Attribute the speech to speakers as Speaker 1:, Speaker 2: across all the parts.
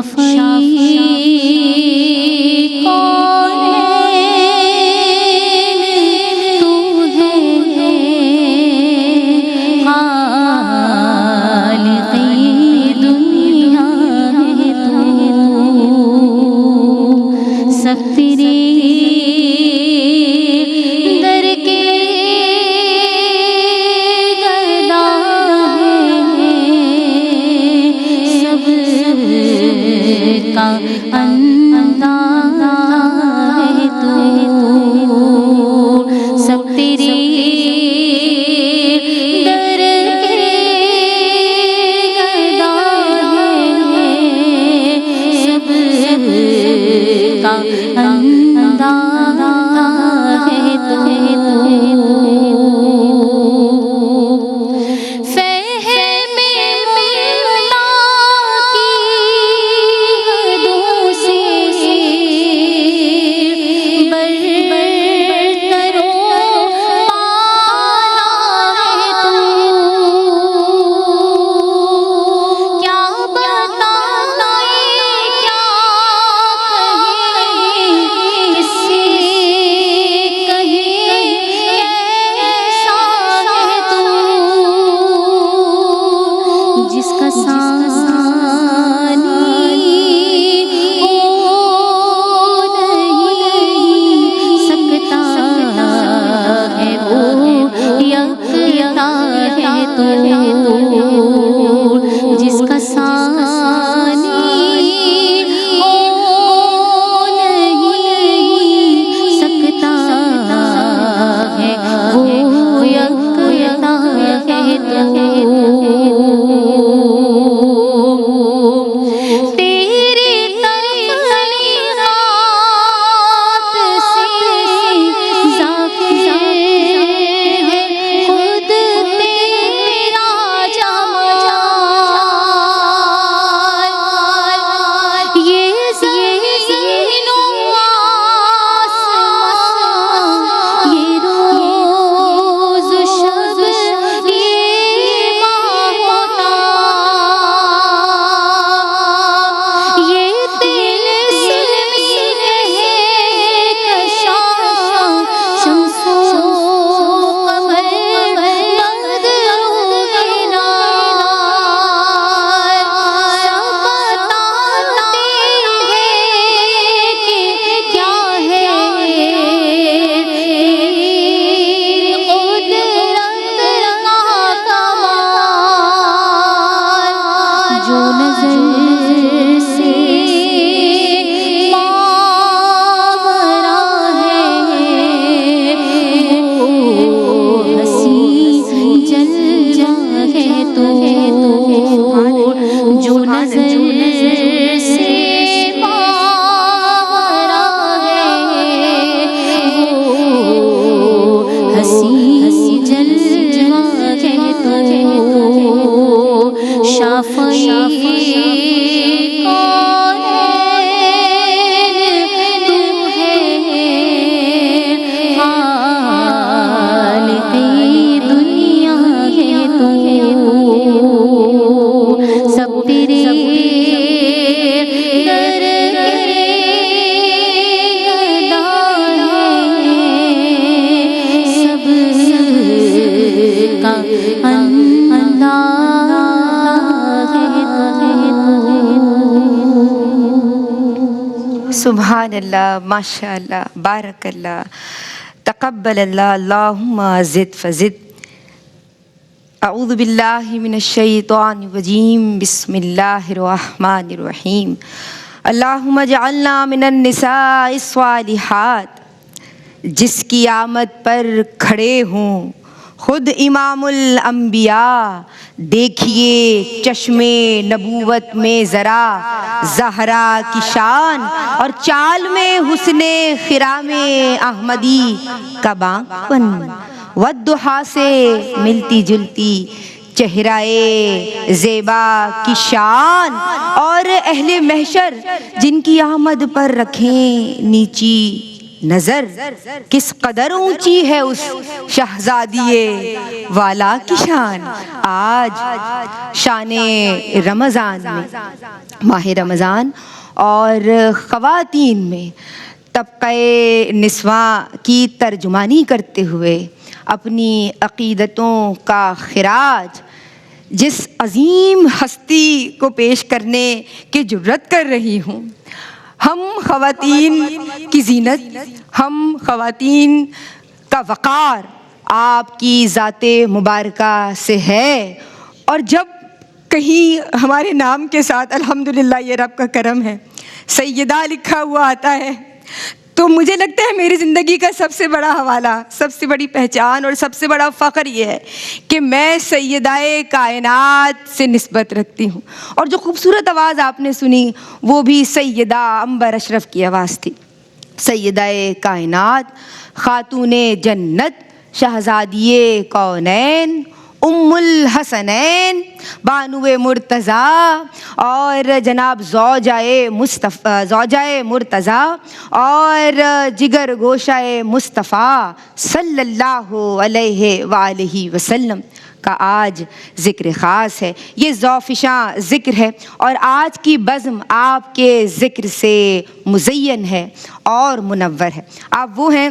Speaker 1: شافعی کونین تو ہے، خالق دنیا ہے تو، سب تیرے در کے گدا ہے، سب کا انداز ہے تو، سب تیرے در کے گدا ہے، سب کا انداز ہے تو، فہم ممتا کی حدوں سے برتر و بالا ہے تو، کیا بتائیں کیا کہیں، کس سے کہیں کیسا ہے تو، جس کا ثانی ہو نہیں سکتا ہے وہ یکتا ہے تو، جس کا ثانی ہو نہیں سکتا ہے وہ یکتا ہے تو، تیرے تخلیقات سے ظاہر ہے خود تیرا جمال، یہ زمین و آسمان، یہ روز و شب، یہ ماہ و تاب، یہ طلسمی ہے کشاں، شمس و قمر، بدر و ہلال، سب بتاتے ہیں کہ کیا ہے تیری قدرت کا کمال، جو نظر سے ماورا ہے وہ حسین جلوہ ہے تو، جو نظر سے ماورا ہے وہ حسین جلوہ ہے تو، شافعی کونین تو ہے، خالق دنیا ہے تو، سب تیرے در کے گدا ہے، سب کا انداز ہے تو،
Speaker 2: سبحان اللہ، ماشاء اللہ، بارک اللہ، تقبل اللہ، اللہم زد فزد۔ اعوذ باللہ من الشیطان الرجیم، بسم اللہ الرحمن الرحیم۔ اللہم اجعلنا من النساء الصالحات، جس کی آمد پر کھڑے ہوں خود امام الانبیاء، دیکھیے چشم نبوت میں ذرا زہرا کی شان، اور چال میں حسن خرام احمدی کا بانکپن، والضحیٰ سے ملتی جلتی چہرہ زیبا کی شان، اور اہل محشر جن کی آمد پر رکھیں نیچی نظر کس قدر اونچی ہے اس شہزادی والا کی شان. آج شان رمضان میں، ماہ رمضان اور خواتین میں طبقہ نسواں کی ترجمانی کرتے ہوئے اپنی عقیدتوں کا خراج جس عظیم ہستی کو پیش کرنے کی جرت کر رہی ہوں. ہم خواتین کی زینت، ہم خواتین کا وقار آپ کی ذات مبارکہ سے ہے. اور جب کہیں ہمارے نام کے ساتھ الحمدللہ یہ رب کا کرم ہے سیدہ لکھا ہوا آتا ہے تو مجھے لگتا ہے میری زندگی کا سب سے بڑا حوالہ، سب سے بڑی پہچان اور سب سے بڑا فخر یہ ہے کہ میں سیدہ کائنات سے نسبت رکھتی ہوں. اور جو خوبصورت آواز آپ نے سنی وہ بھی سیدہ عنبر اشرف کی آواز تھی. سیدہ کائنات، خاتون جنت، شہزادی کونین، ام الحسنین، بانو مرتضیٰ اور جناب زوجہ مرتضیٰ اور جگر گوشہ مصطفیٰ صلی اللہ علیہ وآلہ وسلم کا آج ذکر خاص ہے. یہ ذوفشاں ذکر ہے اور آج کی بزم آپ کے ذکر سے مزین ہے اور منور ہے. آپ وہ ہیں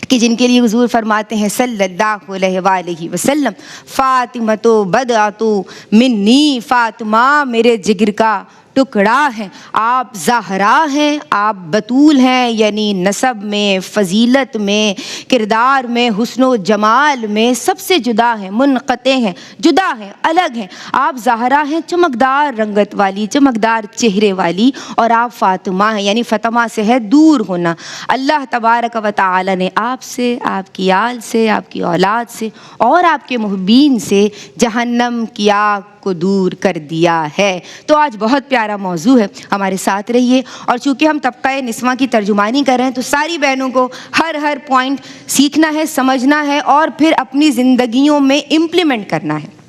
Speaker 2: کہ جن کے لیے حضور فرماتے ہیں صلی اللہ علیہ وآلہ وسلم، فاطمہ بدعۃ منی، فاطمہ میرے جگر کا ٹکڑا ہے. آپ زہرا ہیں، آپ بطول ہیں، یعنی نسب میں، فضیلت میں، کردار میں، حسن و جمال میں سب سے جدا ہیں، منقطع ہیں، جدا ہیں، الگ ہیں. آپ زہرا ہیں، چمکدار رنگت والی، چمکدار چہرے والی، اور آپ فاطمہ ہیں، یعنی فاطمہ سے ہے دور ہونا. اللہ تبارک و تعالی نے آپ سے، آپ کی آل سے، آپ کی اولاد سے اور آپ کے محبین سے جہنم کی آگ کو دور کر دیا ہے. تو آج بہت پیارا موضوع ہے، ہمارے ساتھ رہیے. اور چونکہ ہم طبقہ نسواں کی ترجمانی کر رہے ہیں تو ساری بہنوں کو ہر پوائنٹ سیکھنا ہے، سمجھنا ہے اور پھر اپنی زندگیوں میں امپلیمنٹ کرنا ہے.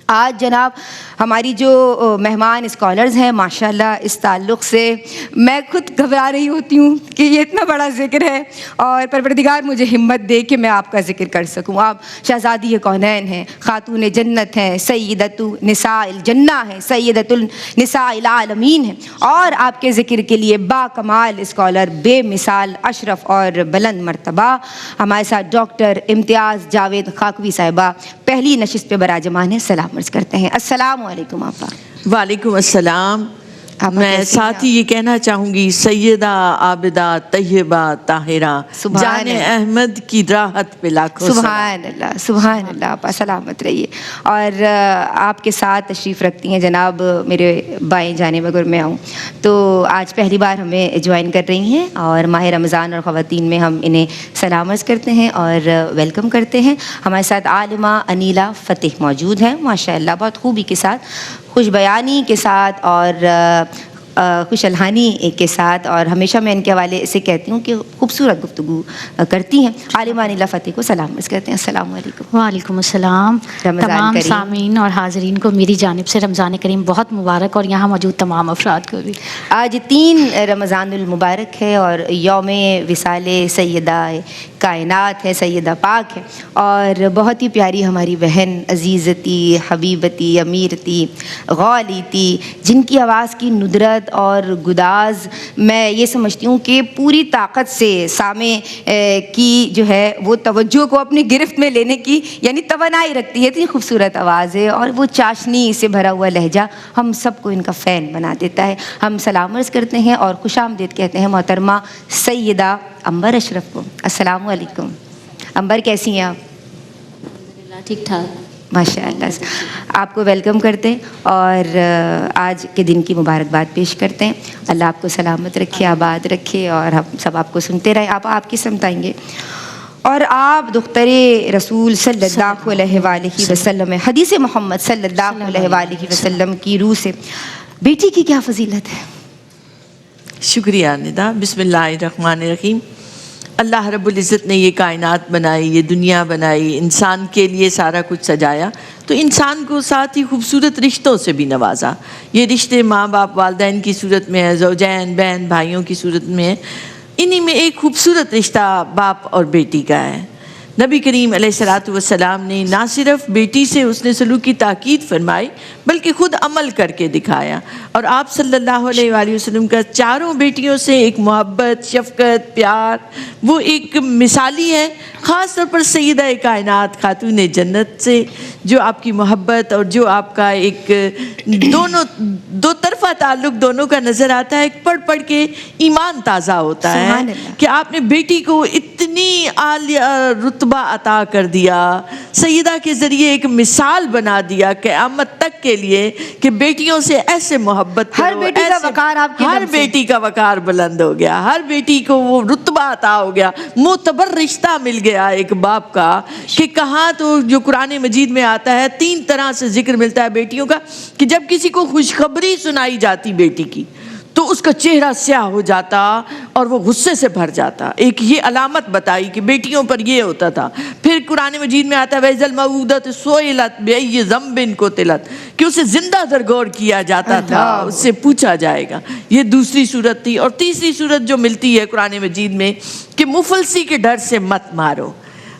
Speaker 2: آج جناب ہماری جو مہمان اسکالرز ہیں ماشاءاللہ، اس تعلق سے میں خود گھبرا رہی ہوتی ہوں کہ یہ اتنا بڑا ذکر ہے اور پروردگار مجھے ہمت دے کہ میں آپ کا ذکر کر سکوں. آپ شہزادی کونین ہیں، خاتون جنت ہیں، سیدۃ نساء الجنہ ہیں، سیدۃ النساء العالمین ہیں، اور آپ کے ذکر کے لیے با کمال اسکالر، بے مثال، اشرف اور بلند مرتبہ ہمارے ساتھ ڈاکٹر امتیاز جاوید خاکوی صاحبہ پہلی نشست پہ براجمان ہیں. سلام عرض کرتے ہیں. السلام علیکم آپا.
Speaker 3: وعلیکم السلام. میں ساتھ ہی یہ کہنا چاہوں گی سیدہ عابدہ طیبہ طاہرہ جان احمد کی راحت پہ لاکھوں
Speaker 2: سبحان اللہ، سبحان اللہ. آپا سلامت رہیے. اور آپ کے ساتھ تشریف رکھتی ہیں جناب میرے بائیں جانب اگر میں آؤں تو آج پہلی بار ہمیں جوائن کر رہی ہیں اور ماہ رمضان اور خواتین میں ہم انہیں سلام عرض کرتے ہیں اور ویلکم کرتے ہیں. ہمارے ساتھ عالمہ انیلہ فتح موجود ہیں ماشاء اللہ، بہت خوبی کے ساتھ، خوش بیانی کے ساتھ اور خوش الحانی کے ساتھ، اور ہمیشہ میں ان کے حوالے سے کہتی ہوں کہ خوبصورت گفتگو کرتی ہیں. عالمہ انیلہ فتح کو سلام عرض کرتے ہیں. السلام علیکم.
Speaker 4: وعلیکم السلام. تمام
Speaker 2: کریم.
Speaker 4: سامعین اور حاضرین کو میری جانب سے رمضان کریم بہت مبارک، اور یہاں موجود تمام افراد کو بھی.
Speaker 2: آج 3 رمضان المبارک ہے اور یوم وصال سیدہ کائنات ہے، سیدہ پاک ہے، اور بہت ہی پیاری ہماری بہن عزیزتی، حبیبتی، امیرتی، غالیتی، جن کی آواز کی ندرت اور گداز میں یہ سمجھتی ہوں کہ پوری طاقت سے سامع کی جو ہے وہ توجہ کو اپنی گرفت میں لینے کی یعنی توانائی رکھتی ہے. اتنی خوبصورت آواز ہے اور وہ چاشنی سے بھرا ہوا لہجہ ہم سب کو ان کا فین بنا دیتا ہے. ہم سلام عرض کرتے ہیں اور خوش آمدید کہتے ہیں محترمہ سیدہ عنبر اشرف کو. السلام علیکم. عنبر کیسی ہیں آپ؟
Speaker 1: ٹھیک ٹھاک
Speaker 2: ماشاء اللہ. آپ کو ویلکم کرتے ہیں اور آج کے دن کی مبارکباد پیش کرتے ہیں. اللہ آپ کو سلامت رکھے، آباد رکھے، اور ہم سب آپ کو سنتے رہیں. آپ کی سمت آئیں گے اور آپ دختر رسول صلی اللہ علیہ وآلہ وسلم، حدیث محمد صلی اللہ علیہ وآلہ وسلم کی روح سے بیٹی کی کیا فضیلت ہے؟
Speaker 3: شکریہ ندا. بسم اللہ الرحمن الرحیم. اللہ رب العزت نے یہ کائنات بنائی، یہ دنیا بنائی، انسان کے لیے سارا کچھ سجایا، تو انسان کو ساتھ ہی خوبصورت رشتوں سے بھی نوازا. یہ رشتے ماں باپ والدین کی صورت میں ہے، زوجین بہن بھائیوں کی صورت میں ہے. انہی میں ایک خوبصورت رشتہ باپ اور بیٹی کا ہے۔ نبی کریم علیہ الصلوۃ والسلام نے نہ صرف بیٹی سے اس نے سلوک کی تاکید فرمائی بلکہ خود عمل کر کے دکھایا، اور آپ صلی اللہ علیہ وآلہ وسلم کا چاروں بیٹیوں سے ایک محبت، شفقت، پیار وہ ایک مثالی ہے، خاص طور پر سیدہ کائنات خاتون جنت سے جو آپ کی محبت اور جو آپ کا ایک دو طرفہ تعلق دونوں کا نظر آتا ہے، پڑھ پڑھ کے ایمان تازہ ہوتا ہے
Speaker 2: سبحان اللہ۔
Speaker 3: کہ آپ نے بیٹی کو اتنی عالیہ رتبہ عطا کر دیا، سیدہ کے ذریعے ایک مثال بنا دیا قیامت تک کے لیے کہ بیٹیوں سے ایسے محبت کرو،
Speaker 2: ہر بیٹی کا وقار آپ کے
Speaker 3: ہر
Speaker 2: دم سے۔
Speaker 3: بیٹی کا وقار بلند ہو گیا، ہر بیٹی کو وہ رتبہ عطا ہو گیا، معتبر رشتہ مل گیا ایک باپ کا کہ کہاں تو جو قرآن مجید میں آتا ہے 3 طرح سے ذکر ملتا ہے بیٹیوں کا کہ جب کسی کو خوشخبری سنائی جاتی بیٹی کی تو اس کا چہرہ سیاہ ہو جاتا اور وہ غصے سے بھر جاتا، ایک یہ علامت بتائی کہ بیٹیوں پر یہ ہوتا تھا۔ پھر قرآن مجید میں آتا ہے وَإِذَا الْمَوْءُودَةُ سُئِلَتْ بِأَيِّ ذَنبٍ قُتِلَتْ کہ اسے زندہ درگور کیا جاتا تھا، اس سے پوچھا جائے گا۔ یہ دوسری صورت تھی، اور تیسری صورت جو ملتی ہے قرآن مجید میں کہ مفلسی کے ڈر سے مت مارو،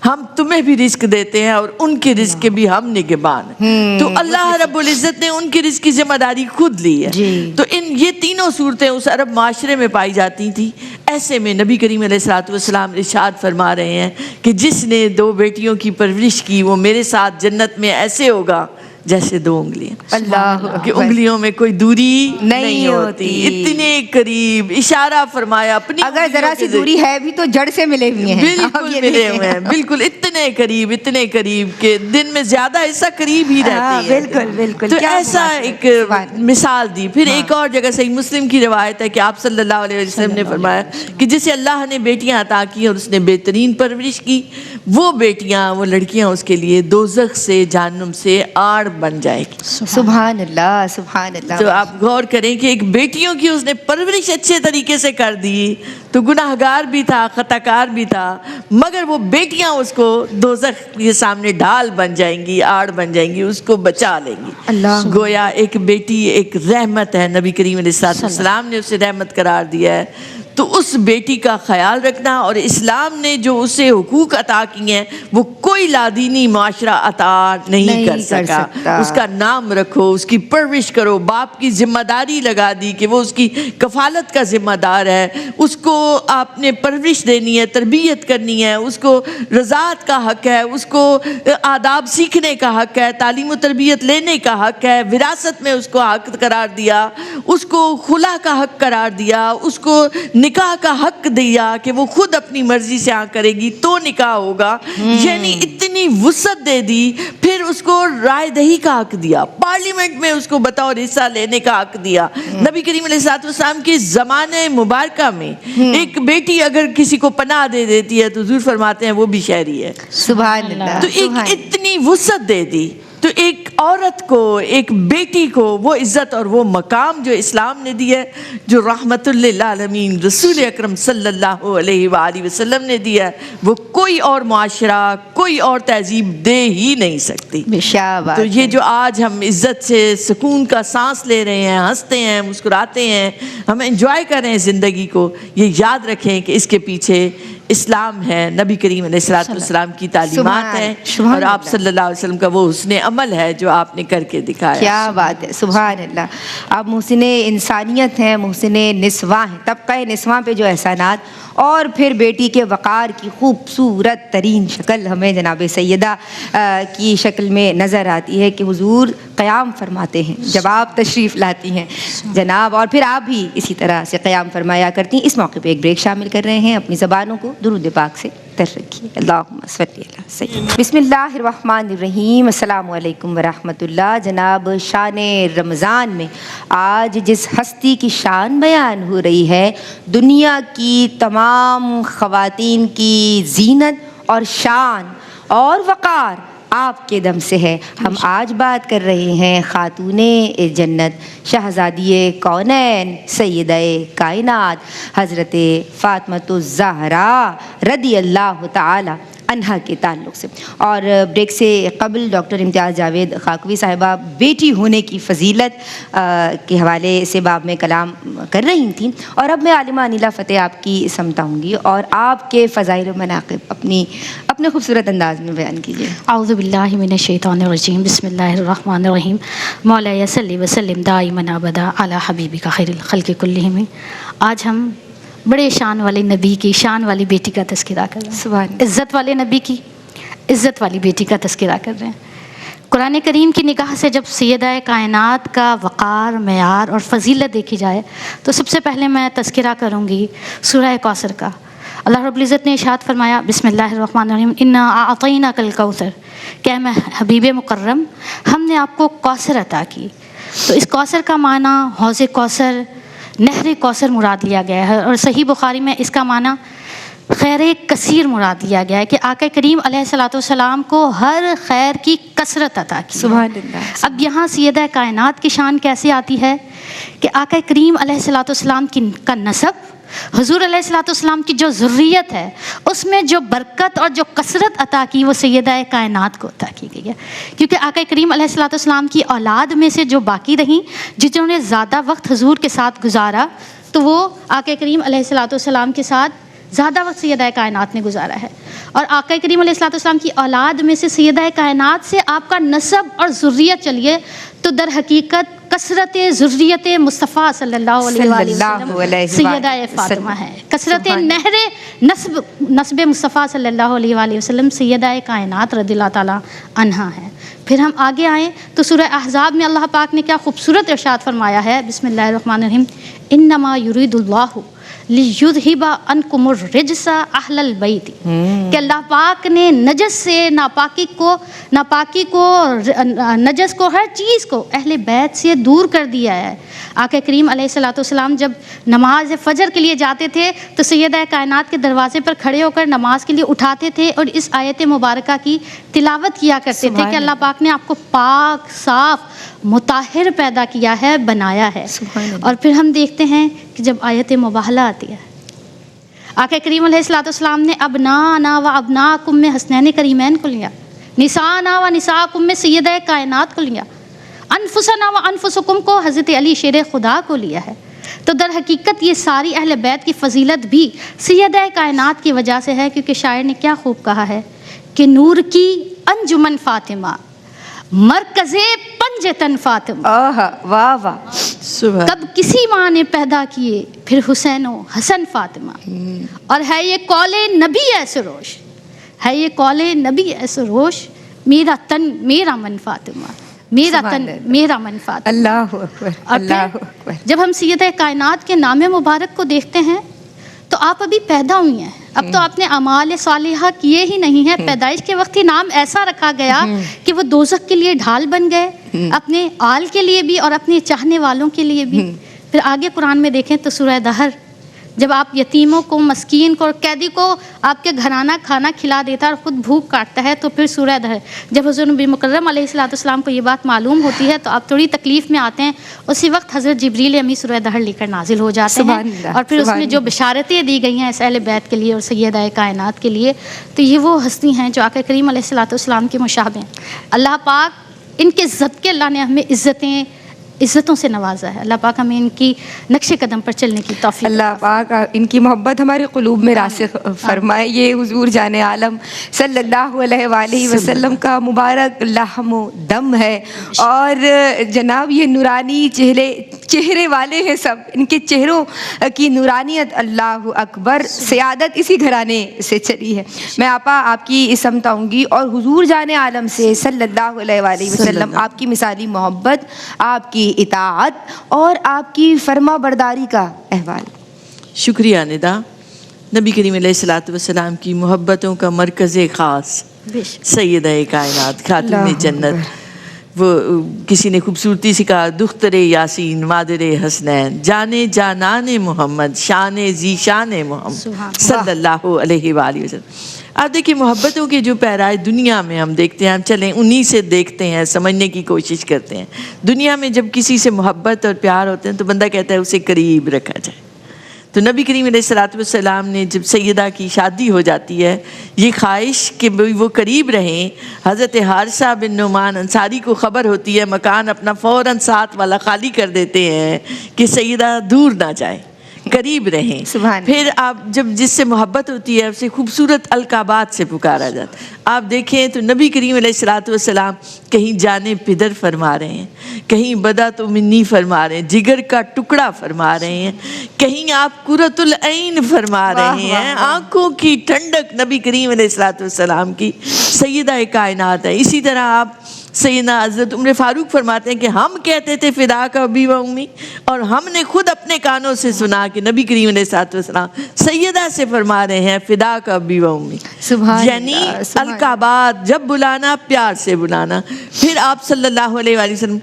Speaker 3: ہم تمہیں بھی رزق دیتے ہیں اور ان کے رزق کے بھی ہم نگہبان ہیں۔ تو اللہ رب العزت نے ان کی رزق کی ذمہ داری خود لی ہے۔ تو یہ تینوں صورتیں اس عرب معاشرے میں پائی جاتی تھیں۔ ایسے میں نبی کریم علیہ الصلوۃ والسلام ارشاد فرما رہے ہیں کہ جس نے 2 بیٹیوں کی پرورش کی وہ میرے ساتھ جنت میں ایسے ہوگا جیسے 2 انگلیاں،
Speaker 2: اللہ
Speaker 3: کہ انگلیوں میں کوئی دوری نہیں ہوتی، اتنے قریب اشارہ فرمایا اپنی
Speaker 2: اگر ذرا سی دوری ہے بھی تو جڑ سے ملے ہوئے ہیں،
Speaker 3: بالکل ملے ہوئے ہیں، بالکل اتنے قریب کہ دن میں زیادہ حصہ قریب ہی رہتی ہے۔
Speaker 2: بالکل بالکل،
Speaker 3: تو ایسا ایک مثال دی۔ پھر ایک اور جگہ صحیح مسلم کی روایت ہے کہ آپ صلی اللہ علیہ وسلم نے فرمایا کہ جسے اللہ نے بیٹیاں عطا کی اور اس نے بہترین پرورش کی، وہ بیٹیاں، وہ لڑکیاں اس کے لیے دوزخ سے، جہنم سے آڑ بن جائے گی۔
Speaker 2: سبحان اللہ، سبحان اللہ۔
Speaker 3: تو آپ غور کریں کہ ایک بیٹیوں کی اس نے پرورش اچھے طریقے سے کر دی، تو گناہ گار بھی تھا، خطا کار بھی تھا، مگر وہ بیٹیاں اس کو دوزخ کے سامنے ڈھال بن جائیں گی، آڑ بن جائیں گی، اس کو بچا لیں گی۔
Speaker 2: اللہ،
Speaker 3: گویا ایک بیٹی ایک رحمت ہے، نبی کریم علیہ السلام نے اسے رحمت قرار دیا ہے۔ تو اس بیٹی کا خیال رکھنا، اور اسلام نے جو اسے حقوق عطا کیے ہیں وہ کوئی لادینی معاشرہ عطا نہیں کر سکتا۔ اس کا نام رکھو، اس کی پرورش کرو، باپ کی ذمہ داری لگا دی کہ وہ اس کی کفالت کا ذمہ دار ہے، اس کو آپ نے پرورش دینی ہے، تربیت کرنی ہے، اس کو رضاعت کا حق ہے، اس کو آداب سیکھنے کا حق ہے، تعلیم و تربیت لینے کا حق ہے، وراثت میں اس کو حق قرار دیا، اس کو خلا کا حق قرار دیا، اس کو نکاح کا حق دیا کہ وہ خود اپنی مرضی سے کرے گی تو نکاح ہوگا، یعنی اتنی وسعت دے دی۔ پھر اس کو رائے دہی کا حق دیا، پارلیمنٹ میں اس کو بطور حصہ لینے کا حق دیا۔ نبی کریم علیہ الصلوۃ والسلام کے زمانے مبارکہ میں ایک بیٹی اگر کسی کو پناہ دے دیتی ہے تو حضور فرماتے ہیں وہ بھی شہری ہے۔
Speaker 2: سبحان اللہ۔
Speaker 3: تو ایک اتنی وسعت دے دی، تو ایک عورت کو، ایک بیٹی کو وہ عزت اور وہ مقام جو اسلام نے دی ہے، جو رحمت للعالمین رسول اکرم صلی اللہ علیہ وآلہ وسلم نے دیا ہے، وہ کوئی اور معاشرہ، کوئی اور تہذیب دے ہی نہیں سکتی۔ تو یہ جو آج ہم عزت سے سکون کا سانس لے رہے ہیں، ہنستے ہیں، مسکراتے ہیں، ہم انجوائے کر رہے ہیں زندگی کو، یہ یاد رکھیں کہ اس کے پیچھے اسلام ہے، نبی کریم علیہ الصلوۃ والسلام کی تعلیمات ہیں، اور آپ صلی اللہ علیہ وسلم کا وہ حسن عمل ہے جو آپ نے کر کے دکھایا۔
Speaker 2: کیا بات ہے، سبحان اللہ۔ آپ محسن انسانیت ہیں، محسن نسواں ہیں، طبقہ نسواں پہ جو احسانات، اور پھر بیٹی کے وقار کی خوبصورت ترین شکل ہمیں جناب سیدہ کی شکل میں نظر آتی ہے کہ حضور قیام فرماتے ہیں جب آپ تشریف لاتی ہیں جناب، اور پھر آپ بھی اسی طرح سے قیام فرمایا کرتی ہیں۔ اس موقع پہ ایک بریک شامل کر رہے ہیں، اپنی زبانوں کو درود پاک سے تر رکھیے۔ اللہم صلی علی سیدنا۔ بسم اللہ الرحمن الرحیم۔ السلام علیکم ورحمۃ اللہ۔ جناب شان رمضان میں آج جس ہستی کی شان بیان ہو رہی ہے، دنیا کی تمام خواتین کی زینت اور شان اور وقار آپ کے دم سے ہے۔ ہم آج بات کر رہے ہیں خاتون جنت، شہزادی کونین، سیدہ کائنات حضرت فاطمہ الزہرا رضی اللہ تعالی عنہا کے تعلق سے. اور بریک سے قبل ڈاکٹر امتیاز جاوید خاکوی صاحبہ بیٹی ہونے کی فضیلت کے حوالے سے باب میں کلام کر رہی تھیں, اور اب میں عالمہ انیلہ فتح آپ کی سمت آؤں گی اور آپ کے فضائل و مناقب اپنے خوبصورت انداز میں بیان کیجیے.
Speaker 4: اعوذ باللہ من الشیطان الرجیم, بسم اللہ الرحمن الرحیم. مولایا صلی وسلم دائما ابدا علی حبیبک خیر الخلق کلہم. آج ہم بڑے شان والے نبی کی شان والی بیٹی کا تذکرہ کر رہے ہیں.
Speaker 2: سبحان اللہ.
Speaker 4: عزت والے نبی کی عزت والی بیٹی کا تذکرہ کر رہے ہیں. قرآن کریم کی نگاہ سے جب سیدہ کائنات کا وقار, معیار اور فضیلت دیکھی جائے تو سب سے پہلے میں تذکرہ کروں گی سورہ کوثر کا. اللہ رب العزت نے ارشاد فرمایا, بسم اللہ الرحمن الرحیم, انا اعطیناک الکوثر, کہ میں حبیب مکرم ہم نے آپ کو کوثر عطا کی. تو اس کوثر کا معنی حوض کوثر, نہر کوثر مراد لیا گیا ہے, اور صحیح بخاری میں اس کا معنی خیر کثیر مراد لیا گیا ہے کہ آقا کریم علیہ الصلوۃ والسلام کو ہر خیر کی کثرت عطا کی.
Speaker 2: سبحان اللہ.
Speaker 4: اب یہاں سیدہ کائنات کی شان کیسے آتی ہے کہ آقا کریم علیہ الصلوۃ والسلام کا نسب, حضور علیہ الصلوۃ والسلام کی جو ذریت ہے اس میں جو برکت اور جو کثرت عطا کی وہ سیدہ کائنات کو عطا کی گئی ہے. کیونکہ آقا کریم علیہ الصلوۃ والسلام کی اولاد میں سے جو باقی رہیں, جنہوں نے زیادہ وقت حضور کے ساتھ گزارا, تو وہ آقا کریم علیہ الصلوۃ والسلام کے ساتھ زیادہ وقت سیدہ کائنات نے گزارا ہے. اور آقا کریم علیہ الصلوۃ والسلام کی اولاد میں سے سیدہ کائنات سے آپ کا نسب اور ذریت چلیے تو در حقیقت کثرت ذریت مصطفیٰ صلی اللہ علیہ وسلم سیدہ فاطمہ ہے. کثرت نہر نسب مصطفیٰ صلی اللہ علیہ وآلہ وسلم سیدہ کائنات رضی اللہ تعالیٰ عنہا ہے. پھر ہم آگے آئیں تو سورہ احزاب میں اللہ پاک نے کیا خوبصورت ارشاد فرمایا ہے, بسم اللہ الرحمن الرحیم, انما یرید اللہ لیذہب عنکم الرجس اہل البیت, کہ اللہ پاک نے نجس سے ناپاکی کو نجس کو ہر چیز کو اہل بیت سے دور کر دیا ہے. آقا کریم علیہ الصلوۃ والسلام جب نماز فجر کے لیے جاتے تھے تو سیدہ کائنات کے دروازے پر کھڑے ہو کر نماز کے لیے اٹھاتے تھے اور اس آیت مبارکہ کی تلاوت کیا کرتے تھے کہ اللہ پاک نے آپ کو پاک, صاف, مطہر پیدا کیا ہے, بنایا ہے. اور پھر ہم دیکھتے ہیں کہ جب آیت مباہلہ آتی ہے, آقا کریم علیہ الصلوۃ والسلام نے ابنانا و ابناکم میں حسنین کریمین کو لیا, نسانا و نساکم میں سیدہ کائنات کو لیا, انفسنا و انفسکم کو حضرت علی شیر خدا کو لیا ہے. تو در حقیقت یہ ساری اہل بیت کی فضیلت بھی سیدہ کائنات کی وجہ سے ہے, کیونکہ شاعر نے کیا خوب کہا ہے کہ نور کی انجمن فاطمہ, مرکز پنجتن فاطمہ,
Speaker 2: واہ واہ,
Speaker 4: تب کسی ماں نے پیدا کیے پھر حسین و حسن فاطمہ. اور ہے یہ قول نبی ایسے روش, ہے یہ قول نبی ایسے روش, میرا تن میرا من فاطمہ, میرا تن میرا من فاطمہ.
Speaker 2: اللہ اکبر,
Speaker 4: اور
Speaker 2: اللہ
Speaker 4: پھر
Speaker 2: اکبر.
Speaker 4: جب ہم سیدہ کائنات کے نام مبارک کو دیکھتے ہیں تو آپ ابھی پیدا ہوئی ہیں, اب تو آپ نے اعمال صالحہ کیے ہی نہیں ہیں, پیدائش کے وقت ہی نام ایسا رکھا گیا کہ وہ دوزخ کے لیے ڈھال بن گئے, اپنے آل کے لیے بھی اور اپنے چاہنے والوں کے لیے بھی. پھر آگے قرآن میں دیکھیں تو سورہ دہر, جب آپ یتیموں کو, مسکین کو اور قیدی کو آپ کے گھرانہ کھانا کھلا دیتا ہے اور خود بھوک کاٹتا ہے, تو پھر سورہ دہر جب حضور نبی مکرم علیہ الصلوۃ والسلام کو یہ بات معلوم ہوتی ہے تو آپ تھوڑی تکلیف میں آتے ہیں. اسی وقت حضرت جبریل امی سورہ دہر لے کر نازل ہو جاتے ہیں, اور پھر اس میں جو بشارتیں دی گئی ہیں اس اہل بیت کے لیے اور سیدہ کائنات کے لیے, تو یہ وہ ہستی ہیں جو آقا کریم علیہ الصلوۃ والسلام کے مشابہ ہیں. اللہ پاک ان کے عزت کے اللہ نے ہمیں عزتوں سے نوازا ہے. اللہ پاک ہمیں ان کی نقش قدم پر چلنے کی توفیق,
Speaker 2: اللہ پاک ان کی محبت ہمارے قلوب میں راسخ فرمائے. یہ حضور جان عالم صلی اللہ علیہ وآلہ وسلم کا مبارک لحم و دم ہے, اور جناب یہ نورانی چہرے والے ہیں سب, ان کے چہروں کی نورانیت, اللہ اکبر, سیادت اسی گھرانے سے چلی ہے. میں آپا آپ کی سمت آؤں گی اور حضور جان عالم سے صلی اللہ علیہ وآلہ وسلم آپ کی مثالی محبت, آپ کی اطاعت اور آپ کی فرما برداری کا احوال.
Speaker 3: شکریہ ندا. نبی کریم علیہ الصلوۃ والسلام کی محبتوں کا مرکز خاص سیدہ کائنات, خاتون جنت. وہ کسی نے خوبصورتی سے کہا, دختر یاسین مادر حسنین, جانے جانان محمد, شان ذیشان محمد صلی اللہ علیہ وآلہ وسلم. آپ دیکھیں محبتوں کے جو پیرائے دنیا میں ہم دیکھتے ہیں, ہم چلیں انہی سے دیکھتے ہیں, سمجھنے کی کوشش کرتے ہیں. دنیا میں جب کسی سے محبت اور پیار ہوتے ہیں تو بندہ کہتا ہے اسے قریب رکھا جائے, تو نبی کریم علیہ الصلوۃ والسلام نے جب سیدہ کی شادی ہو جاتی ہے، یہ خواہش کہ وہ قریب رہیں، حضرت حارثہ بن نعمان انصاری کو خبر ہوتی ہے، مکان اپنا فوراً ساتھ والا خالی کر دیتے ہیں کہ سیدہ دور نہ جائے، قریب رہیں۔
Speaker 2: سبحان
Speaker 3: پھر آپ جب جس سے محبت ہوتی ہے اسے خوبصورت القابات سے پکارا جاتا ہے۔ آپ دیکھیں تو نبی کریم علیہ الصلوۃ والسلام کہیں جانے پدر فرما رہے ہیں، کہیں بدا تو منی فرما رہے ہیں، جگر کا ٹکڑا فرما رہے ہیں، کہیں آپ قرۃ العین فرما رہے ہیں، آنکھوں کی ٹھنڈک نبی کریم علیہ الصلوۃ والسلام کی سیدہ کائنات ہے۔ اسی طرح آپ سیدنا حضرت عمر فاروق فرماتے ہیں کہ ہم کہتے تھے فدا کا ابی و امی، اور ہم نے خود اپنے کانوں سے سنا کہ نبی کریم علیہ الصلوۃ والسلام سیدہ سے فرما رہے ہیں فدا کا ابی و امی،
Speaker 2: سبحان
Speaker 3: یعنی
Speaker 2: اللہ، سبحان
Speaker 3: القابات، جب بلانا پیار سے بلانا۔ پھر آپ صلی اللہ علیہ وآلہ وسلم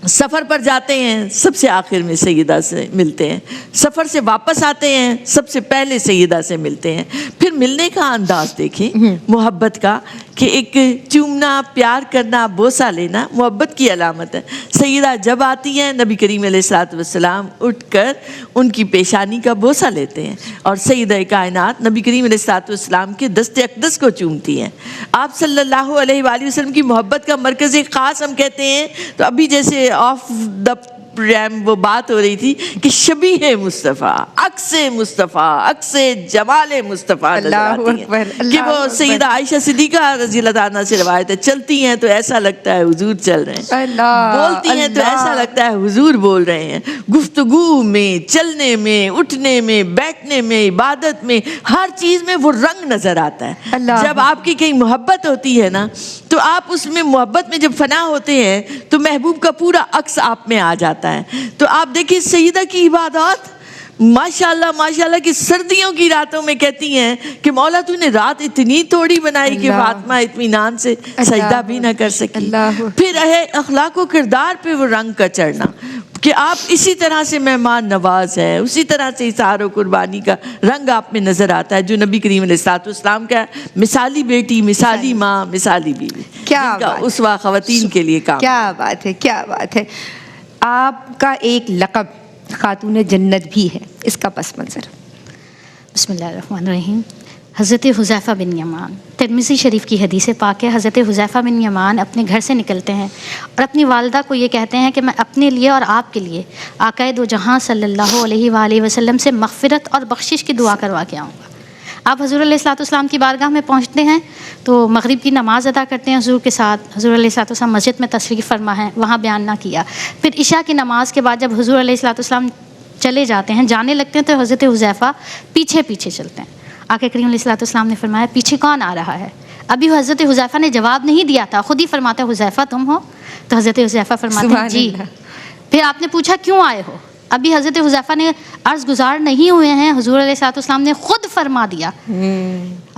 Speaker 3: سفر پر جاتے ہیں، سب سے آخر میں سیدہ سے ملتے ہیں، سفر سے واپس آتے ہیں، سب سے پہلے سیدہ سے ملتے ہیں۔ پھر ملنے کا انداز دیکھیں محبت کا، کہ ایک چومنا، پیار کرنا، بوسہ لینا محبت کی علامت ہے۔ سیدہ جب آتی ہیں، نبی کریم علیہ الصلوۃ والسلام اٹھ کر ان کی پیشانی کا بوسہ لیتے ہیں، اور سیدہ کائنات نبی کریم علیہ الصلوۃ والسلام کے دست اقدس کو چومتی ہیں۔ آپ صلی اللہ علیہ وآلہ وسلم کی محبت کا مرکز خاص ہم کہتے ہیں، تو ابھی جیسے آف دا پریم وہ بات ہو رہی تھی کہ شبیہ مصطفیٰ، عکس مصطفیٰ، عکس جمال مصطفیٰ نظر
Speaker 2: اللہ
Speaker 3: آتی
Speaker 2: اکبر،
Speaker 3: ہیں،
Speaker 2: اللہ
Speaker 3: کہ وہ
Speaker 2: اکبر۔
Speaker 3: سیدہ عائشہ صدیقہ رضی اللہ عنہا سے روایت ہے، چلتی ہیں تو ایسا لگتا ہے حضور چل رہے ہیں،
Speaker 2: اللہ،
Speaker 3: بولتی ہیں تو
Speaker 2: اللہ۔
Speaker 3: ایسا لگتا ہے حضور بول رہے ہیں، گفتگو میں، چلنے میں، اٹھنے میں، بیٹھنے میں، عبادت میں، ہر چیز میں وہ رنگ نظر آتا ہے۔
Speaker 2: اللہ،
Speaker 3: جب آپ کی کہیں محبت ہوتی ہے نا، تو آپ اس میں محبت میں جب فنا ہوتے ہیں تو محبوب کا پورا عکس آپ میں آ جاتا ہے۔ تو آپ دیکھیے سیدہ کی عبادات ماشاءاللہ ماشاءاللہ کہ سردیوں کی راتوں میں کہتی ہیں کہ مولا تو نے رات اتنی تھوڑی بنائی کہ
Speaker 2: اللہ،
Speaker 3: فاطمہ اطمینان سے
Speaker 2: اللہ،
Speaker 3: سجدہ بھی نہ کر سکی۔
Speaker 2: اللہ۔
Speaker 3: پھر ہے اخلاق و کردار پہ وہ رنگ کا چڑھنا، کہ آپ اسی طرح سے مہمان نواز ہے، اسی طرح سے اظہار و قربانی کا رنگ آپ میں نظر آتا ہے، جو نبی کریم علیہ الصلوۃ والسلام کا مثالی بیٹی، مثالی ماں، مثالی بیوی،
Speaker 2: کیا
Speaker 3: جن کا
Speaker 2: بات ہے۔
Speaker 3: اسوہ خواتین کے لیے کام۔
Speaker 2: کیا بات ہے، کیا بات ہے۔ آپ کا ایک لقب خاتون جنت بھی ہے، اس کا پس منظر۔
Speaker 4: بسم اللہ الرحمن الرحیم۔ حضرت حذیفہ بن یمان، ترمذی شریف کی حدیث پاک ہے، حضرت حذیفہ بن یمان اپنے گھر سے نکلتے ہیں اور اپنی والدہ کو یہ کہتے ہیں کہ میں اپنے لیے اور آپ کے لیے آقائے دو جہاں صلی اللہ علیہ وآلہ وسلم سے مغفرت اور بخشش کی دعا کروا کے آؤں گا۔ آپ حضور علیہ الصلوۃ والسلام کی بارگاہ میں پہنچتے ہیں تو مغرب کی نماز ادا کرتے ہیں حضور کے ساتھ۔ حضور علیہ الصلوۃ والسلام مسجد میں تشریف فرما ہے، وہاں بیان نہ کیا۔ پھر عشاء کی نماز کے بعد جب حضور علیہ الصلوۃ والسلام چلے جاتے ہیں، جانے لگتے ہیں، تو حضرت حذیفہ پیچھے پیچھے چلتے ہیں۔ آقا کریم علیہ الصلوۃ والسلام نے فرمایا پیچھے کون آ رہا ہے؟ ابھی حضرت حذیفہ نے جواب نہیں دیا تھا، خود ہی فرماتے حذیفہ تم ہو؟ تو حضرت حذیفہ فرماتے ہیں
Speaker 2: سبحان
Speaker 4: جی۔
Speaker 2: اللہ۔
Speaker 4: پھر آپ نے پوچھا کیوں آئے ہو؟ ابھی حضرت حذیفہ نے عرض گزار نہیں ہوئے ہیں، حضور علیہ الصلوۃ والسلام نے خود فرما دیا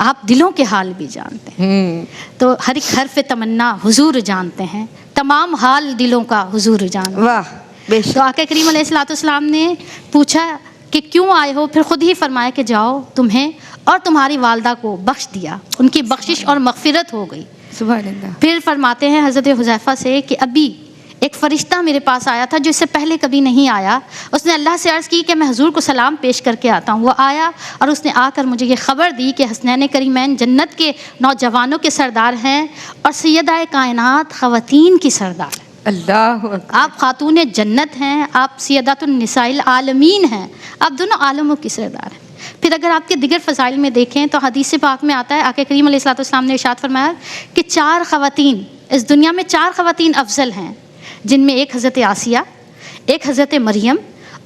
Speaker 4: آپ دلوں کے حال بھی جانتے ہیں، تو ہر ایک حرف تمنا حضور جانتے ہیں، تمام حال دلوں کا حضور جانتے ہیں۔
Speaker 2: واہ، بے شک۔
Speaker 4: تو آقا کریم علیہ الصلوۃ والسلام نے پوچھا کہ کیوں آئے ہو؟ پھر خود ہی فرمایا کہ جاؤ، تمہیں اور تمہاری والدہ کو بخش دیا، ان کی بخشش اور مغفرت ہو گئی۔
Speaker 2: سبحان اللہ۔
Speaker 4: پھر فرماتے ہیں حضرت حذیفہ سے کہ ابھی ایک فرشتہ میرے پاس آیا تھا جو اس سے پہلے کبھی نہیں آیا، اس نے اللہ سے عرض کی کہ میں حضور کو سلام پیش کر کے آتا ہوں۔ وہ آیا اور اس نے آ کر مجھے یہ خبر دی کہ حسنین کریمین جنت کے نوجوانوں کے سردار ہیں اور سیدہ کائنات خواتین کی سردار ہیں۔
Speaker 2: اللہ اکبر۔
Speaker 4: آپ خاتون جنت ہیں، آپ سیدات النساء العالمین ہیں، آپ دونوں عالموں کی سردار ہیں۔ پھر اگر آپ کے دیگر فضائل میں دیکھیں تو حدیث پاک میں آتا ہے، آقا کریم علیہ الصلوۃ والسلام نے ارشاد فرمایا کہ 4 خواتین اس دنیا میں 4 خواتین افضل ہیں، جن میں ایک حضرت آسیہ، ایک حضرت مریم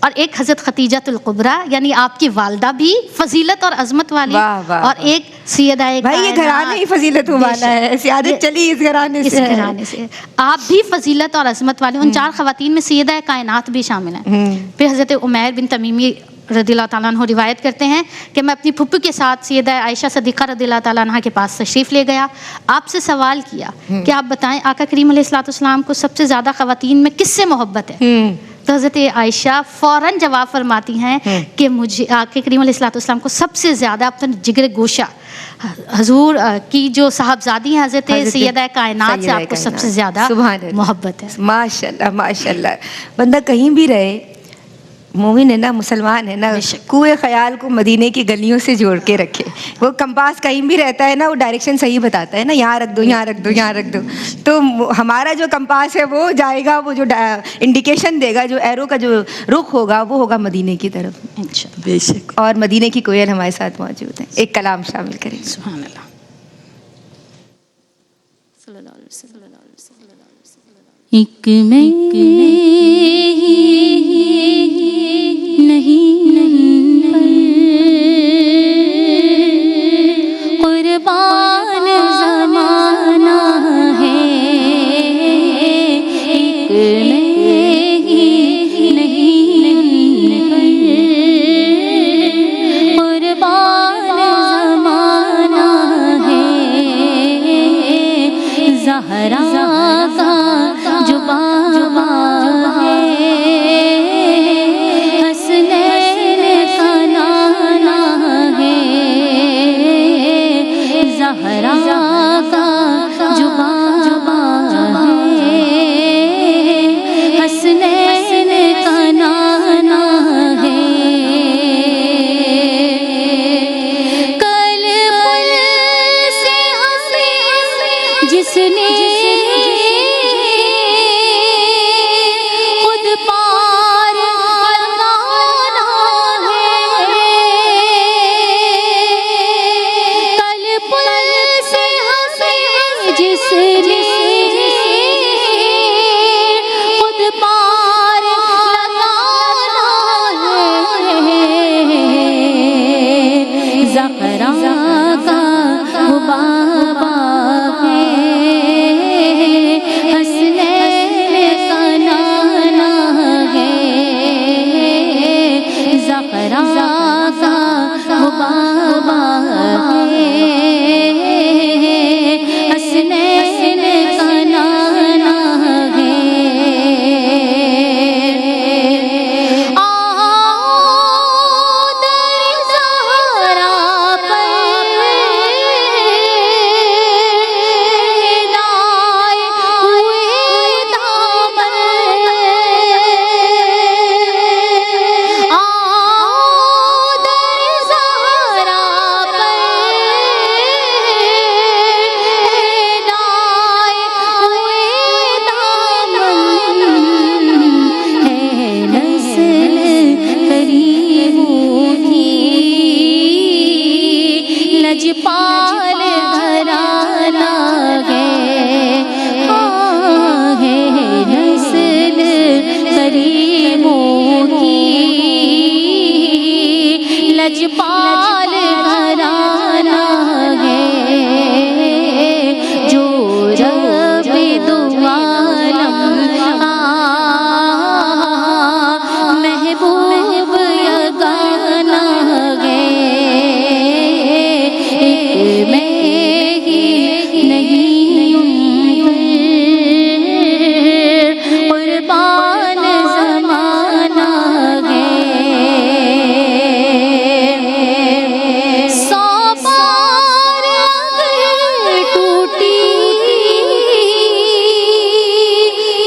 Speaker 4: اور ایک حضرت خدیجہ الکبریٰ، یعنی آپ کی والدہ بھی فضیلت اور عظمت والی،
Speaker 2: واہ واہ
Speaker 4: اور ایک سیدہ
Speaker 2: بھائی یہ گھرانے ہی فضیلت والا ہے، سیادت چلی اس گھرانے
Speaker 4: اس
Speaker 2: سے ہے۔
Speaker 4: گھرانے سے آپ بھی فضیلت اور عظمت والے۔ ان 4 خواتین میں سیدہ کائنات بھی شامل ہیں۔ پھر حضرت عمیر بن تمیمی رضی اللہ تعالیٰ عنہ روایت کرتے ہیں کہ میں اپنی پھپھی کے ساتھ سیدہ عائشہ صدیقہ رضی اللہ تعالیٰ عنہ کے پاس تشریف لے گیا، آپ سے سوال کیا کہ آپ بتائیں آقا کریم علیہ الصلوۃ والسلام کو سب سے زیادہ خواتین میں کس سے محبت ہے؟ تو حضرت عائشہ فوراً جواب فرماتی ہیں کہ مجھے آقا کریم علیہ الصلوۃ والسلام کو سب سے زیادہ اپنا جگر گوشہ حضور کی جو صاحبزادی ہیں حضرت سیدہ کائنات سے آپ کو سب سے زیادہ محبت ہے۔
Speaker 2: ماشاء اللہ ماشاء اللہ۔ بندہ کہیں بھی رہے مومن ہے نا, مسلمان ہے نا, کوئے خیال کو مدینے کی گلیوں سے جوڑ کے رکھے. وہ کمپاس کہیں بھی رہتا ہے نا, وہ ڈائریکشن صحیح بتاتا ہے نا, یہاں رکھ دو, یہاں رکھ دو, یہاں رکھ دو. تو ہمارا جو کمپاس ہے وہ جائے گا, وہ جو انڈیکیشن دے گا, جو ایرو کا جو رخ ہوگا وہ ہوگا مدینے کی طرف.
Speaker 3: بے شک.
Speaker 2: اور مدینے کی کوئل ہمارے ساتھ موجود ہیں, ایک کلام شامل کریں.
Speaker 4: سبحان اللہ.
Speaker 1: ایک میں نہیں قربان زمانہ ہے, ایک میں نہیں قربان زمانہ ہے. زہرا کا جو بابا ہے, حسنین کا نانا ہے. زہرا کا جو بابا ہے, حسنین کا نانا ہے. کل پل سے ہمیں جس نے خود پار لگانا ہے, کل پل سے ہمیں جس نے خود پار لگانا ہے. زہرا کا وہ بابا ہے, حسنین کا نانا ہے. زہرا کا وہ بابا ہے, حسنین کا نانا ہے. لجپال گھرانہ ہے, ہے نسل کریموں کی. لجپال گھرانہ ہے, جو رب دو عالم محبوب یگانہ ہے. قربان زمانہ ہے. سو بار اگر ٹوٹی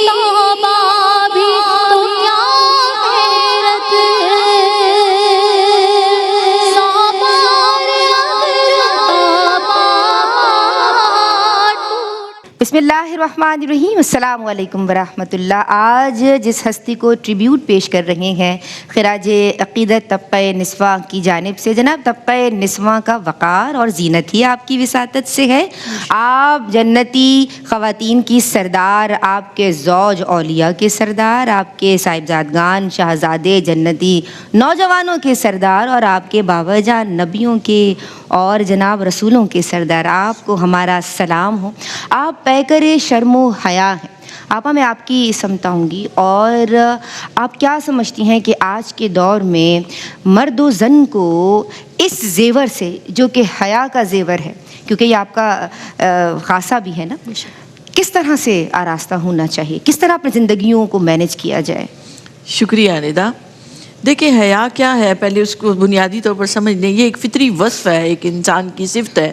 Speaker 1: توبہ بھی تو کیا حیرت ہے. سو بار
Speaker 2: بسم اللہ الرحمن الرحیم. السلام علیکم ورحمۃ اللہ. آج جس ہستی کو ٹریبیوٹ پیش کر رہے ہیں خراج عقیدت طبقہ نسواں کی جانب سے, جناب طبقہ نسواں کا وقار اور زینت ہی آپ کی وساطت سے ہے. آپ جنتی خواتین کی سردار, آپ کے زوج اولیاء کے سردار, آپ کے صاحبزادگان شہزادے جنتی نوجوانوں کے سردار, اور آپ کے بابا جان نبیوں کے اور جناب رسولوں کے سردار. آپ کو ہمارا سلام ہو. آپ پیکر شرم و حیا ہیں. آپا میں آپ کی سمجھاؤں گی, اور آپ کیا سمجھتی ہیں کہ آج کے دور میں مرد و زن کو اس زیور سے, جو کہ حیا کا زیور ہے, کیونکہ یہ آپ کا خاصہ بھی ہے نا, کس طرح سے آراستہ ہونا چاہیے, کس طرح اپنی زندگیوں کو مینیج کیا جائے؟
Speaker 3: شکریہ ندا. دیکھیں حیا کیا ہے, پہلے اس کو بنیادی طور پر سمجھ لیں. یہ ایک فطری وصف ہے, ایک انسان کی صفت ہے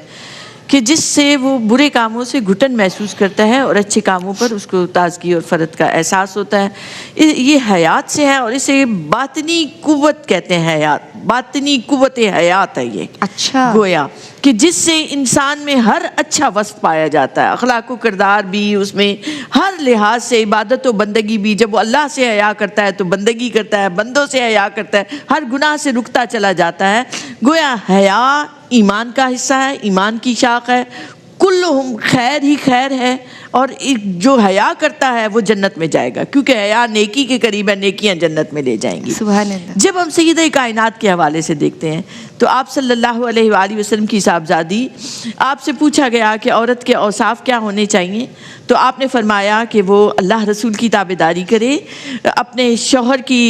Speaker 3: کہ جس سے وہ برے کاموں سے گھٹن محسوس کرتا ہے اور اچھے کاموں پر اس کو تازگی اور فرحت کا احساس ہوتا ہے۔ یہ حیات سے ہے اور اسے باطنی قوت کہتے ہیں، حیات باطنی قوت حیات ہے یہ،
Speaker 2: اچھا
Speaker 3: گویا کہ جس سے انسان میں ہر اچھا وصف پایا جاتا ہے، اخلاق و کردار بھی اس میں، ہر لحاظ سے عبادت و بندگی بھی۔ جب وہ اللہ سے حیا کرتا ہے تو بندگی کرتا ہے، بندوں سے حیا کرتا ہے، ہر گناہ سے رکتا چلا جاتا ہے۔ گویا حیا ایمان کا حصہ ہے، ایمان کی شاخ ہے، کلہم خیر ہی خیر ہے، اور جو حیا کرتا ہے وہ جنت میں جائے گا، کیونکہ حیا نیکی کے قریب ہے، نیکیاں جنت میں لے جائیں گی۔
Speaker 2: سبحان اللہ۔
Speaker 3: جب ہم سیدہ کائنات کے حوالے سے دیکھتے ہیں تو آپ صلی اللہ علیہ وآلہ وسلم کی صاحبزادی، آپ سے پوچھا گیا کہ عورت کے اوصاف کیا ہونے چاہیے، تو آپ نے فرمایا کہ وہ اللہ رسول کی تابعداری کرے، اپنے شوہر کی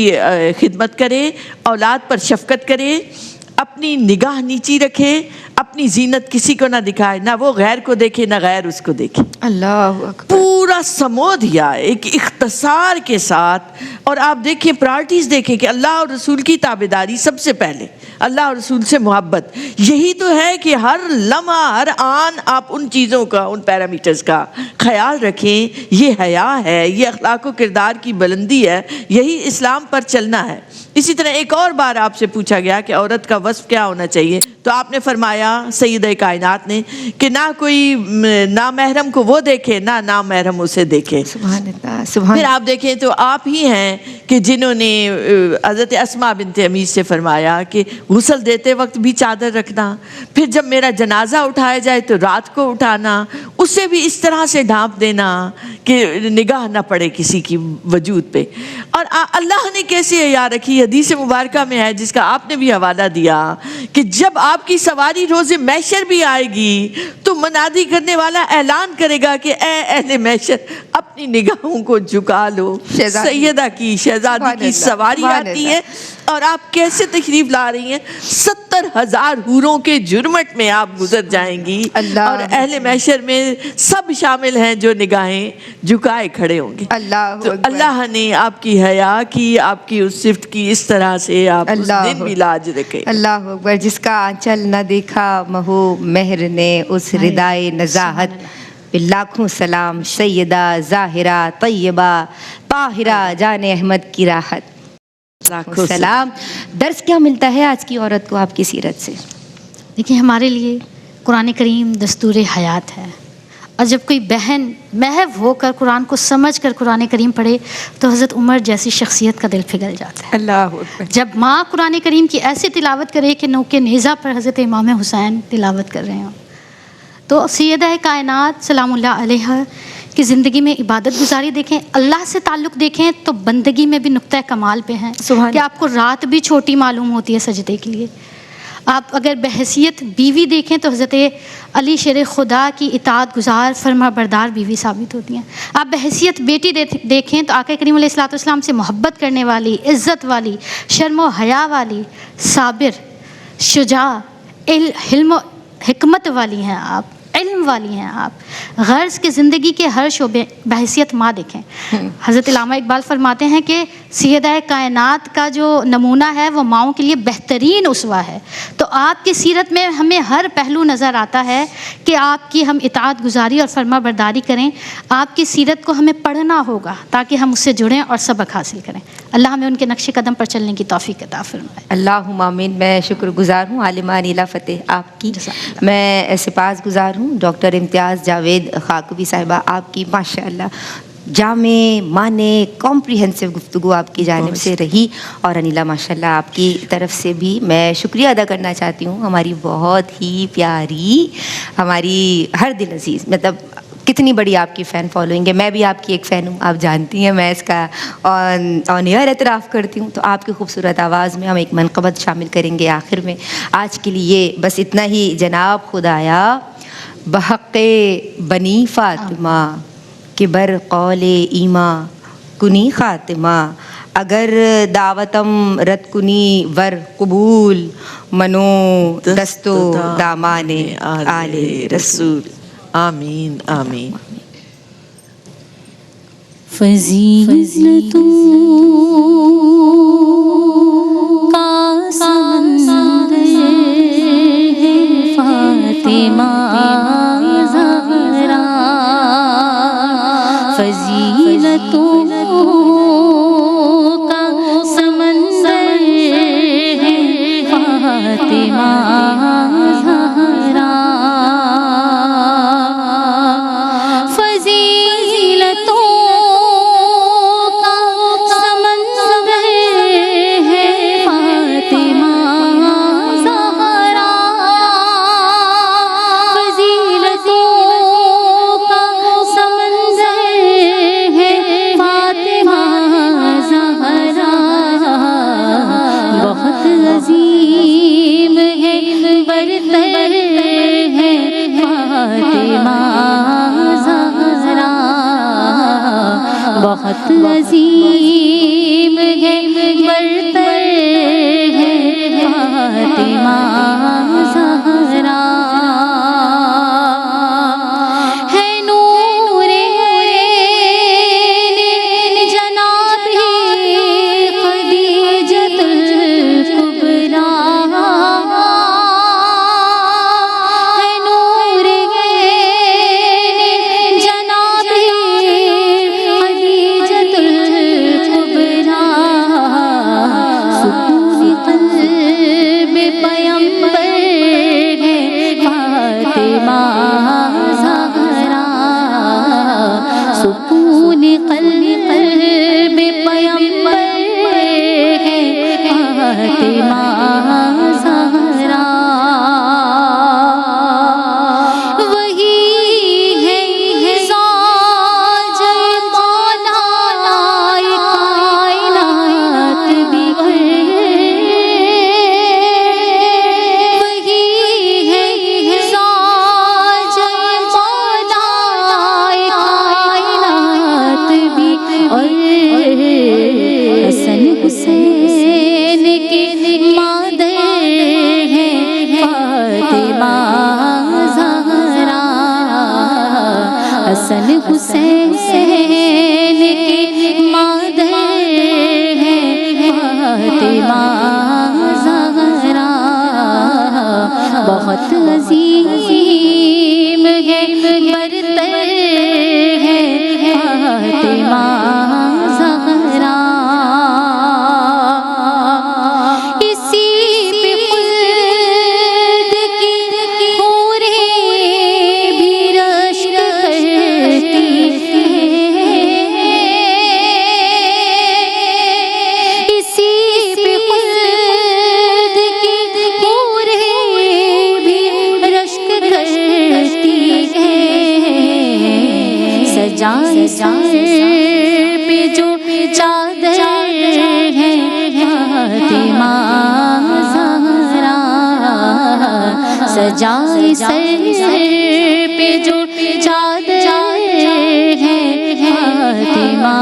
Speaker 3: خدمت کرے، اولاد پر شفقت کرے، اپنی نگاہ نیچی رکھے، اپنی زینت کسی کو نہ دکھائے، نہ وہ غیر کو دیکھے نہ غیر اس کو دیکھے۔
Speaker 2: اللہ اکبر۔
Speaker 3: پورا سمو دیا ایک اختصار کے ساتھ۔ اور آپ دیکھیں پرائرٹیز دیکھیں کہ اللہ اور رسول کی تابعداری سب سے پہلے، اللہ اور رسول سے محبت، یہی تو ہے کہ ہر لمحہ ہر آن آپ ان چیزوں کا، ان پیرامیٹرز کا خیال رکھیں۔ یہ حیا ہے، یہ اخلاق و کردار کی بلندی ہے، یہی اسلام پر چلنا ہے۔ اسی طرح ایک اور بار آپ سے پوچھا گیا کہ عورت کا وصف کیا ہونا چاہیے، تو آپ نے فرمایا سیدہ کائنات نے کہ نہ کوئی نامحرم کو وہ دیکھے نہ نامحرم اسے دیکھے۔
Speaker 2: سبحان اللہ، سبحان
Speaker 3: پھر آپ دیکھیں تو آپ ہی ہیں کہ جنہوں نے حضرت اسماء بنت عمیس سے فرمایا کہ غسل دیتے وقت بھی چادر رکھنا، پھر جب میرا جنازہ اٹھایا جائے تو رات کو اٹھانا، اسے بھی اس طرح سے ڈھانپ دینا کہ نگاہ نہ پڑے کسی کی وجود پہ۔ اور اللہ نے کیسے حیا رکھی، حدیث مبارکہ میں ہے جس کا آپ نے بھی حوالہ دیا کہ جب آپ کی سواری روز محشر بھی آئے گی تو منادی کرنے والا اعلان کرے گا کہ اے اہل محشر اپنی نگاہوں کو جھکا لو، سیدہ کی شہزادی کی سواری آتی ہے اور آپ کیسے تشریف لا رہی ہیں، 70,000 حوروں کے جرمٹ میں آپ گزر جائیں گی، اور اہل محشر میں سب شامل ہیں جو نگاہیں جھکائے کھڑے ہوں گے۔ تو اللہ نے آپ کی حیا کی، آپ کی اس صفت کی اس طرح سے آپ اس دن بھی لاج رکھے۔
Speaker 2: اللہ اکبر۔ جس کا آنچل نہ دیکھا مہو مہر نے، اس ردائے نزاہت پہ لاکھوں سلام، سیدہ ظاہرہ طیبہ طاہرہ جان احمد کی راحت، لاکھوں سلام۔ درس کیا ملتا ہے آج کی عورت کو آپ کی سیرت سے؟
Speaker 4: دیکھیں، ہمارے لیے قرآن کریم دستور حیات ہے، اور جب کوئی بہن محو ہو کر قرآن کو سمجھ کر قرآن کریم پڑھے تو حضرت عمر جیسی شخصیت کا دل پگھل جاتا ہے۔
Speaker 2: اللہ اکبر۔
Speaker 4: جب ماں قرآن کریم کی ایسی تلاوت کرے کہ نوک نیزہ پر حضرت امام حسین تلاوت کر رہے ہوں، تو سیدہ کائنات سلام اللہ علیہ کی زندگی میں عبادت گزاری دیکھیں، اللہ سے تعلق دیکھیں تو بندگی میں بھی نقطہ کمال پہ ہیں کہ آپ کو رات بھی چھوٹی معلوم ہوتی ہے سجدے کے لیے۔ آپ اگر بحیثیت بیوی دیکھیں تو حضرت علی شیر خدا کی اطاعت گزار فرما بردار بیوی ثابت ہوتی ہیں۔ آپ بحیثیت بیٹی دیکھیں تو آقا کریم علیہ الصلوۃ والسلام سے محبت کرنے والی، عزت والی، شرم و حیا والی، صابر، شجاع، حلم و حکمت والی ہیں آپ، علم والی ہیں آپ۔ غرض کی زندگی کے ہر شعبے بحیثیت ماں دیکھیں۔ حضرت علامہ اقبال فرماتے ہیں کہ سیدہ کائنات کا جو نمونہ ہے وہ ماؤں کے لیے بہترین اسوہ ہے۔ تو آپ کی سیرت میں ہمیں ہر پہلو نظر آتا ہے کہ آپ کی ہم اطاعت گزاری اور فرما برداری کریں۔ آپ کی سیرت کو ہمیں پڑھنا ہوگا تاکہ ہم اس سے جڑیں اور سبق حاصل کریں۔ اللہ ہمیں ان کے نقش قدم پر چلنے کی توفیق عطا فرمائے۔
Speaker 2: اللہم آمین۔ میں شکر گزار ہوں عالمہ انیلہ فتح آپ کی، میں سپاس گزار ہوں ڈاکٹر امتیاز جاوید خاکوی صاحبہ آپ کی، ماشاءاللہ جامع معنی کمپریہنسو گفتگو آپ کی جانب سے رہی، اور انیلہ ماشاءاللہ آپ کی طرف سے بھی میں شکریہ ادا کرنا چاہتی ہوں، ہماری بہت ہی پیاری، ہماری ہر دل عزیز، مطلب کتنی بڑی آپ کی فین فالوئنگ ہے، میں بھی آپ کی ایک فین ہوں، آپ جانتی ہیں، میں اس کا آن ایئر اعتراف کرتی ہوں۔ تو آپ کی خوبصورت آواز میں ہم ایک منقبت شامل کریں گے آخر میں۔ آج کے لیے بس اتنا ہی۔ جناب خدایا بحق بنی فاطمہ کہ بر قول ایماں کنی خاتمہ، اگر دعوتم رد کنی ور قبول، منو دستو دامان آل رسول۔
Speaker 3: آمین آمین۔
Speaker 1: فضیلتوں کا سمندر ہے فاطمہ، کا سمندر ہے فاطمہ زہرا، فضیلتوں کا سمندر ہے فاطمہ زہرا، فضیلتوں کا سمندر ہے فاطمہ زہرا، بہت عظیم ہے برتر ہے فاطمہ زہرا، بہت عظیم ہے برتر ہے فاطمہ زہرا، ہے نور عین جناب خدیجۃ الکبریٰ، ہے نور عین جناب خدیجۃ الکبریٰ، سکون قلب پیمبر ہے فاطمہ زہرا، سکون قلب پیمبر ہے فاطمہ زہرا، وہی ہے زاج مولائے کائنات بھی، وہی ہے زاج مولائے کائنات بھی، اور حسن حسین کے مادر ہے فاطمہ زہرا، حسن حسین کے مادر ہے فاطمہ زہرا، بہت عظیم ہے برتر ہے فاطمہ زہرا، اسی پہ خلد کی حوریں بھی رشک کرتی ہیں، اسی پہ خلد کی حوریں بھی رشک کرتی ہیں، سجائے سر پہ جو چادر ہے فاطمہ زہرا، سجائے سر پہ جو چادر ہے فاطمہ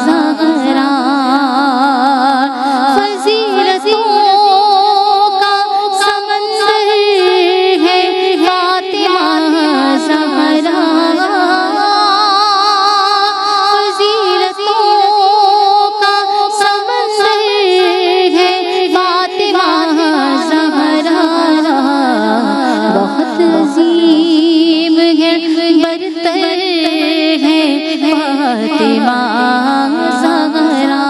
Speaker 1: زہرا، فضیلتوں کا سمندر ہے فاطمہ زہرا، فضیلتوں کا سمندر ہے فاطمہ زہرا، بہت عظیم ہے برتر ہے فاطمہ زہرا،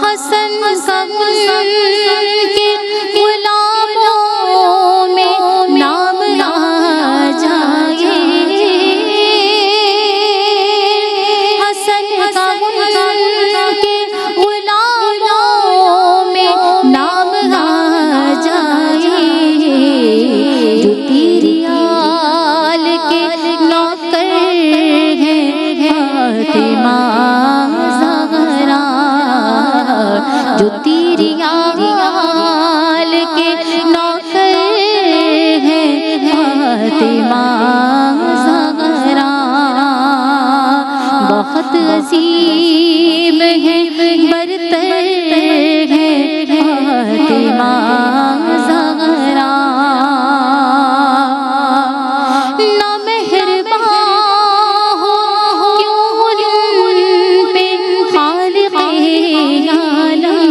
Speaker 1: حسن سمن کے غلاموں میں نام آ جائے، حسن سمن کے غلاموں میں نام آ جائے، جو تیری آل کے نوکر ہیں فاطمہ زہرا، جو تیری آل کے نوکر ہیں فاطمہ زہرا، بہت عظیم ہے برتر ہے فاطمہ زہرا، نہ مہربان ہو کیوں ان پہ خالق عالم،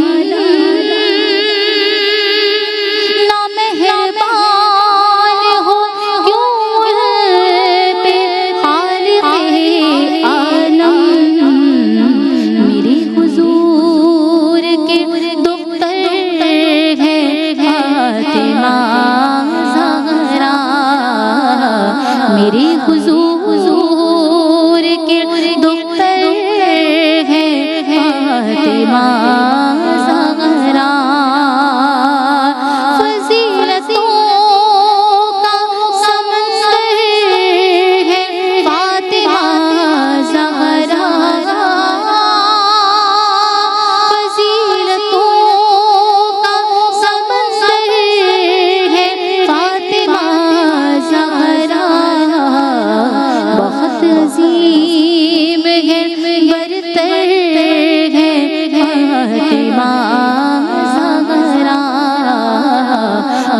Speaker 1: نہ مہربان ہو کیوں ان پہ خالق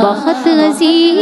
Speaker 1: بہت عزیز